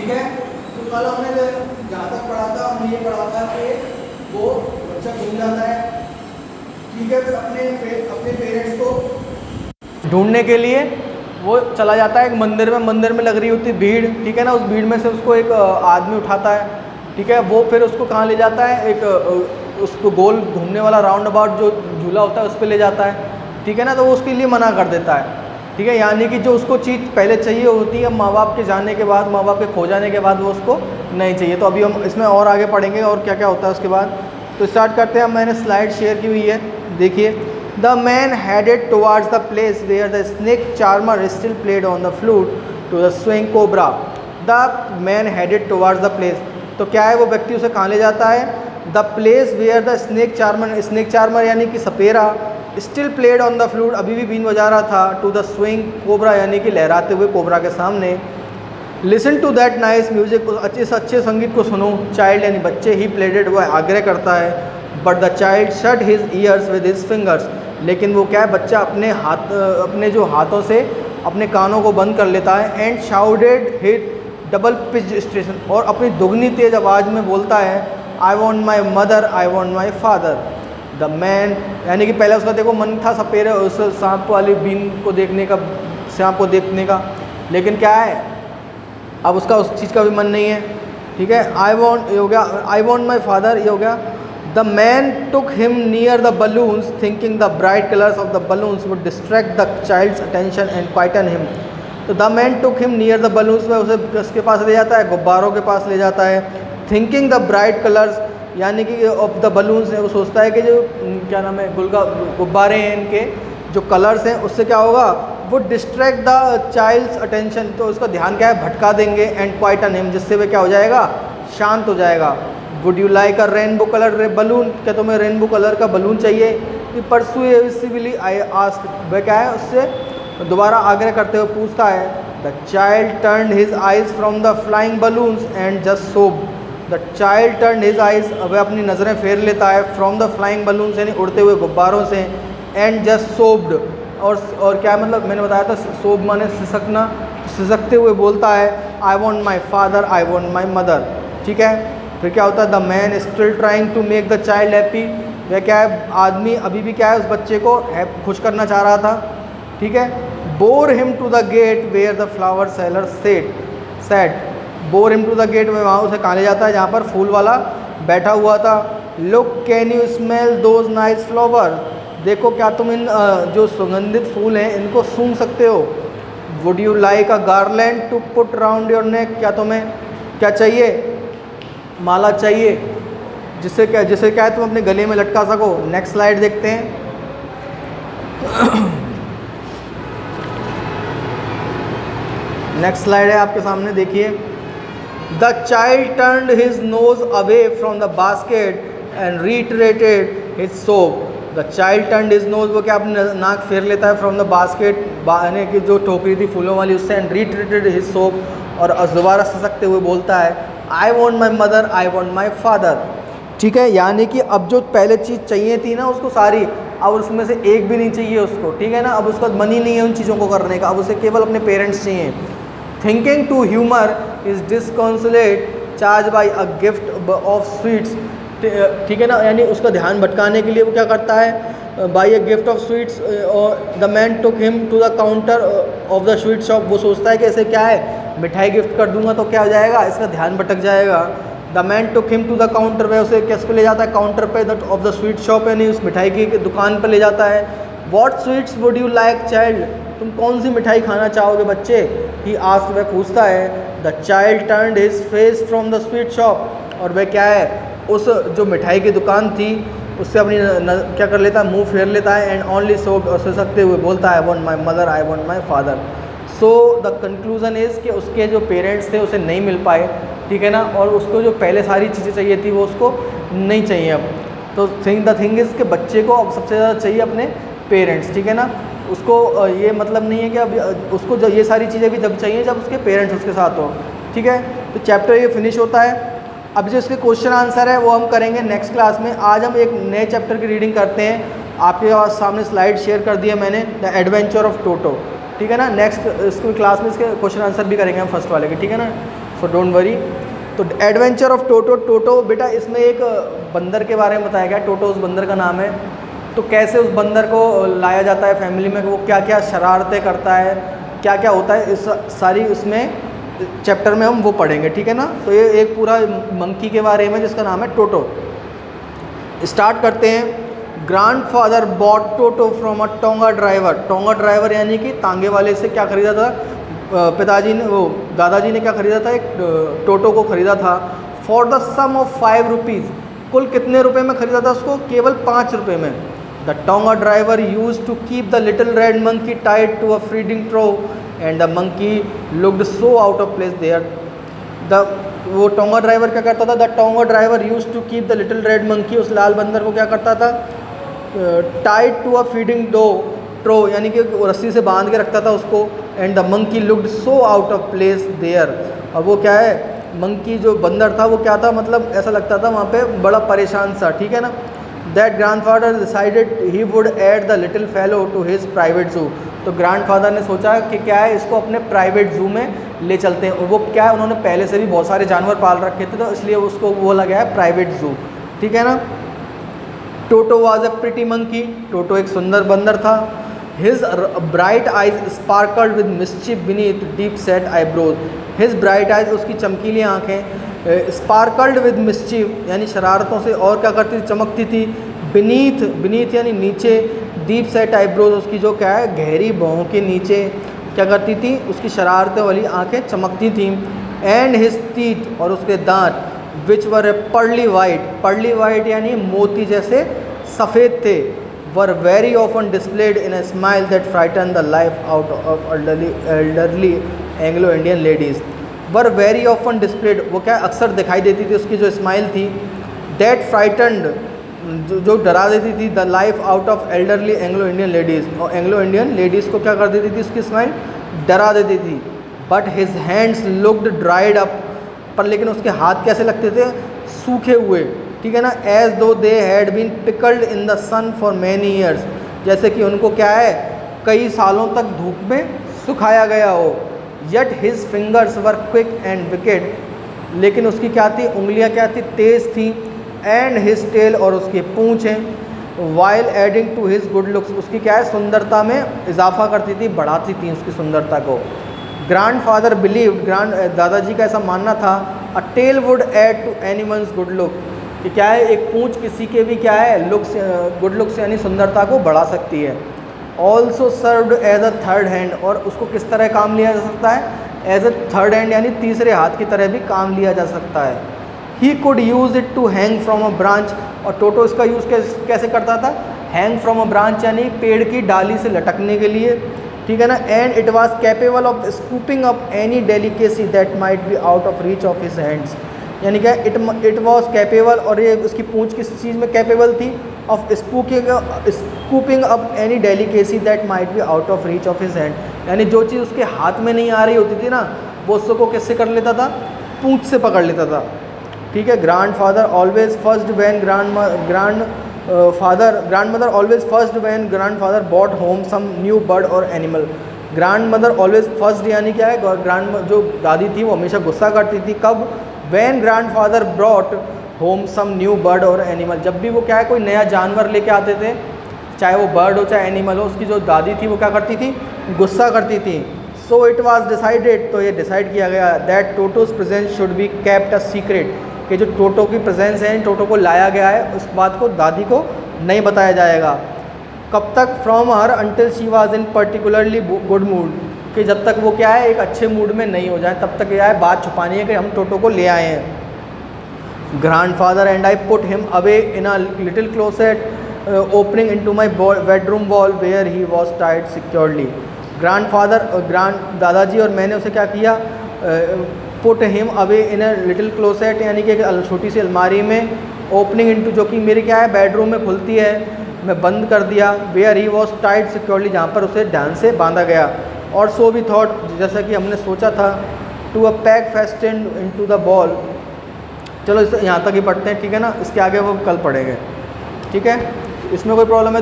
ठीक है। तो कल हमने जहाँ तक पढ़ा था, हमने ये पढ़ा था कि वो बच्चा घूम जाता है, ठीक है, फिर अपने पेरेंट्स को ढूंढने के लिए वो चला जाता है एक मंदिर में। मंदिर में लग रही होती भीड़, ठीक है ना, उस भीड़ में से उसको एक आदमी उठाता है, ठीक है। वो फिर उसको कहाँ ले जाता है, एक उसको गोल घूमने वाला राउंड अबाउट जो झूला होता है उस पर ले जाता है, ठीक है ना। तो वो उसके लिए मना कर देता है, ठीक है। यानी कि जो उसको चीज़ पहले चाहिए होती है माँ बाप के जाने के बाद, माँ बाप के खो जाने के बाद, वो उसको नहीं चाहिए। तो अभी हम इसमें और आगे पढ़ेंगे और क्या क्या होता है उसके बाद। तो स्टार्ट करते हैं। मैंने स्लाइड शेयर की हुई है, देखिए। The man headed towards the place where the snake charmer still played on the flute to the swing cobra. The man headed towards the place, तो क्या है, वो व्यक्ति उसे कहाँ ले जाता है, the place where the snake charmer, snake charmer यानी कि सपेरा, still played on the flute, अभी भी बीन बजा रहा था, टू द स्विंग कोबरा यानी कि लहराते हुए कोबरा के सामने। Listen to that nice music, इस अच्छे संगीत को सुनो। चाइल्ड यानी बच्चे, ही प्लेडेड, वह आग्रह करता है। But the child shut his years with his fingers, लेकिन वो क्या है, बच्चा अपने जो हाथों से अपने कानों को बंद कर लेता है। And shouted hit double pitch station, और अपनी दुगनी तेज आवाज़ में बोलता है, I want my mother, I want my father. The man यानी कि पहले उसका देखो मन था सपेरे उस सांप वाली बीन को देखने का, सांप को देखने का, लेकिन क्या है, अब उसका उस चीज़ का भी मन नहीं है, ठीक है। आई वॉन्ट, ये हो गया, आई वॉन्ट माई फादर, ये हो गया। The man took him near the balloons thinking the bright colours of the balloons would distract the child's attention and quieten him. तो the man took him near the balloons में उसे किसके पास ले जाता है, गुब्बारों के पास ले जाता है। थिंकिंग द ब्राइट कलर्स यानी कि ऑफ द बलून्स है, वो सोचता है कि जो क्या नाम है, गुब्बारे हैं, इनके जो कलर्स हैं उससे क्या होगा, वो डिस्ट्रैक्ट द चाइल्ड्स अटेंशन, तो उसका ध्यान क्या है, भटका देंगे। एंड क्वाइटन हिम, जिससे वह क्या हो जाएगा, शांत हो जाएगा। Would you like a rainbow colour balloon, क्या तुम्हें रेनबो कलर का बलून चाहिए। परसुएसिवली आई आस्क, वह क्या है, उससे दोबारा आग्रह करते हुए पूछता है। The child turned his eyes from the flying balloons and just sob. The child turned his eyes, वह अपनी नज़रें फेर लेता है, फ्रॉम द फ्लाइंग बलून्स यानी उड़ते हुए गुब्बारों से, एंड जस्ट सोब्ड, और क्या मतलब मैंने बताया था, सोब माने सिसकना, सिसकते हुए बोलता है, I want my father, I want my mother, ठीक है। फिर क्या होता है, the man still trying to make the child happy, वह क्या है, आदमी अभी भी क्या है, उस बच्चे को खुश करना चाह रहा था, ठीक है। Bore him to the gate where the flower seller sat, bore him to the gate में, वहाँ उसे कहाँ ले जाता है, जहाँ पर फूल वाला बैठा हुआ था। Look can you smell those nice flower, देखो क्या तुम इन जो सुगंधित फूल हैं इनको सूंघ सकते हो। Would you like a garland to put round your neck, क्या तुम्हें क्या चाहिए, माला चाहिए, जिससे क्या है तुम अपने गले में लटका सको। नेक्स्ट स्लाइड देखते हैं। नेक्स्ट स्लाइड है आपके सामने, देखिए। The child turned his nose away from the basket and reiterated his soap. The child turned his nose, वो क्या अपने नाक फेर लेता है, फ्रॉम द बास्केट यानी कि जो टोकरी थी फूलों वाली उससे, एंड रीटरेटेड हिज सोप, और दोबारा ससकते हुए बोलता है, I want my mother, I want my father, ठीक है। यानी कि अब जो पहले चीज़ चाहिए थी ना उसको सारी, अब उसमें से एक भी नहीं चाहिए उसको, ठीक है ना। अब उसका मन ही नहीं है उन चीज़ों को करने का, अब उसे केवल अपने पेरेंट्स चाहिए। Thinking to humour is disconsolate charge by a gift of sweets, ठीक है ना। यानी उसका ध्यान भटकाने के लिए वो क्या करता है, by a gift of sweets, और the man took him to the counter of the sweet shop, वो सोचता है कि ऐसे क्या है, मिठाई गिफ्ट कर दूंगा तो क्या हो जाएगा, इसका ध्यान भटक जाएगा। The man took him to the counter, वह उसे किस पे ले जाता है, काउंटर पे ऑफ द स्वीट शॉप यानी उस मिठाई की दुकान पर ले जाता है। What sweets would you like child, तुम कौन सी मिठाई खाना चाहोगे बच्चे, ही आस्क्ड, वह पूछता है। The child turned his face from the sweet shop, और वह क्या है, उस जो मिठाई की दुकान थी उससे अपनी क्या कर लेता है, मुंह फेर लेता है। एंड ओनली सो, सकते हुए बोलता है, I want my mother, I want my father. So the conclusion is कि उसके जो पेरेंट्स थे उसे नहीं मिल पाए, ठीक है ना, और उसको जो पहले सारी चीज़ें चाहिए थी वो उसको नहीं चाहिए अब। तो द थिंग इज़ कि बच्चे को अब सबसे ज़्यादा चाहिए अपने पेरेंट्स, ठीक है ना। उसको ये मतलब नहीं है कि अब उसको जब ये सारी चीज़ें भी जब चाहिए जब उसके पेरेंट्स उसके साथ हो, ठीक है। तो चैप्टर ये फिनिश होता है। अब जो इसके क्वेश्चन आंसर है वो हम करेंगे नेक्स्ट क्लास में। आज हम एक नए चैप्टर की रीडिंग करते हैं। आपके सामने स्लाइड शेयर कर दिया मैंने, द एडवेंचर ऑफ टोटो, ठीक है ना। नेक्स्ट इसको क्लास में इसके क्वेश्चन आंसर भी करेंगे हम फर्स्ट वाले के, ठीक है ना। So don't worry. तो एडवेंचर ऑफ टोटो, टोटो बेटा इसमें एक बंदर के बारे में बताया गया, टोटो उस बंदर का नाम है। तो कैसे उस बंदर को लाया जाता है फैमिली में, वो क्या क्या शरारतें करता है, क्या क्या होता है, इस सारी उसमें चैप्टर में हम वो पढ़ेंगे, ठीक है ना। तो ये एक पूरा मंकी के बारे में जिसका नाम है टोटो। स्टार्ट करते हैं। Grandfather bought Toto from a tonga driver. Tonga driver यानी कि तांगे वाले से क्या खरीदा था, पिताजी ने, वो दादाजी ने क्या खरीदा था, एक टोटो को खरीदा था। For the sum of 5 rupees, कुल कितने रुपए में खरीदा था उसको, केवल 5 रुपये में। The tonga driver used to keep the little red monkey tied to a feeding trough and the monkey looked so out of place there. वो टोंगा ड्राइवर क्या करता था, the tonga driver used to keep the little red monkey, उस लाल बंदर को क्या करता था, tied to a feeding trough यानी कि रस्सी से बांध के रखता था उसको। And the monkey looked so out of place there, अब वो क्या है, मंकी जो बंदर था वो क्या था, मतलब ऐसा लगता था वहाँ पे बड़ा परेशान सा, ठीक है ना। That grandfather decided he would add the little fellow to his private zoo. तो ग्रैंडफादर ने सोचा कि क्या है, इसको अपने प्राइवेट जू में ले चलते हैं। वो क्या है, उन्होंने पहले से भी बहुत सारे जानवर पाल रखे थे, तो इसलिए उसको वो लगा है प्राइवेट जू, ठीक है ना। Toto was a pretty monkey, Toto एक सुंदर बंदर था। His bright eyes sparkled with mischief beneath deep set eyebrows. His bright eyes, उसकी चमकीली आँखें, स्पार्कल्ड विद मिस्चिफ यानी शरारतों से और क्या करती थी, चमकती थी। बीनीथ, बीनीथ यानी नीचे, डीप सेट आईब्रोज, उसकी जो क्या है गहरी भौं के नीचे क्या करती थी, उसकी शरारतों वाली आँखें चमकती थीं। एंड हिज टीथ, और उसके दांत, विच वर ए पर्ली वाइट, पर्ली वाइट यानी मोती जैसे सफ़ेद थे, were very often displayed in a smile that frighten the life out of elderly Anglo Indian ladies. Were very often displayed, वो क्या अक्सर दिखाई देती थी उसकी जो स्माइल थी, दैट फ्राइटनड जो डरा देती थी, the life out of elderly Anglo Indian ladies, और एंग्लो इंडियन लेडीज़ को क्या कर देती थी, उसकी स्माइल डरा देती थी। But his hands looked dried up, पर लेकिन उसके हाथ कैसे लगते थे, सूखे हुए, ठीक है ना। As though they had been pickled in the sun for many years, जैसे कि उनको क्या है कई सालों तक धूप में सुखाया गया हो। Yet his fingers were quick and wicked, लेकिन उसकी क्या थी, उंगलियां क्या थी, तेज़ थी। एंड हिज टेल, और उसकी पूँछें, while adding to his good looks, उसकी क्या है सुंदरता में इजाफा करती थी, बढ़ाती थी उसकी सुंदरता को। ग्रैंडफादर बिलीव्ड, दादाजी का ऐसा मानना था, a tail would add to animals good look, कि क्या है एक पूँछ किसी के भी क्या है लुक्स, गुड लुक्स यानी सुंदरता को बढ़ा सकती है। Also served as a third hand, और उसको किस तरह काम लिया जा सकता है, एज अ थर्ड हैंड यानी तीसरे हाथ की तरह भी काम लिया जा सकता है। He could use it to hang from a branch, और टोटो इसका यूज़ कैसे करता था, हैंग फ्रॉम अ ब्रांच यानी पेड़ की डाली से लटकने के लिए, ठीक है ना। And it was capable of scooping up any delicacy that might be out of reach of his hands, यानी क्या इट वॉज कैपेबल, और ये उसकी पूँछ किस चीज़ में कैपेबल थी, of scooping up any delicacy that might be out of reach of his hand, यानी जो चीज़ उसके हाथ में नहीं आ रही होती थी ना, वो उसको किससे कर लेता था, पूँछ से पकड़ लेता था, ठीक है। Grandfather always first when grandmother always first when grandfather bought home some new bird और एनिमल। ग्रैंडमदर ऑलवेज फर्स्ट यानी क्या है, जो दादी थी वो हमेशा गुस्सा करती थी, कब, when grandfather brought home some new bird और एनिमल, जब भी वो क्या है कोई नया जानवर लेके आते थे, चाहे वो बर्ड हो चाहे एनिमल हो, उसकी जो दादी थी वो क्या करती थी, गुस्सा करती थी। सो इट वॉज डिसाइडेड, तो ये डिसाइड किया गया, that टोटोज presence should be kept a secret, कि जो टोटो की प्रेजेंस है, टोटो को लाया गया है, उस बात को दादी को नहीं बताया जाएगा। कब तक, from her until she was in particularly good mood, कि जब तक वो क्या है एक अच्छे मूड में नहीं हो जाए तब तक क्या है बात छुपानी है कि हम टोटो को ले आए हैं। Grandfather and I put him away in a little closet opening into my bedroom wall where he was tied securely. दादाजी और मैंने उसे क्या किया, put him away in a little closet यानी कि एक छोटी सी अलमारी में, ओपनिंग इनटू जो कि मेरी क्या है बेडरूम में खुलती है, मैं बंद कर दिया, where he was tied securely जहाँ पर उसे ध्यान से बांधा गया। और सो वी थॉट, जैसा कि हमने सोचा था, to a pack fasten into the ball. चलो इसे यहाँ तक ही पढ़ते हैं, ठीक है ना, इसके आगे वो कल पढ़ेंगे, ठीक है। इसमें कोई प्रॉब्लम है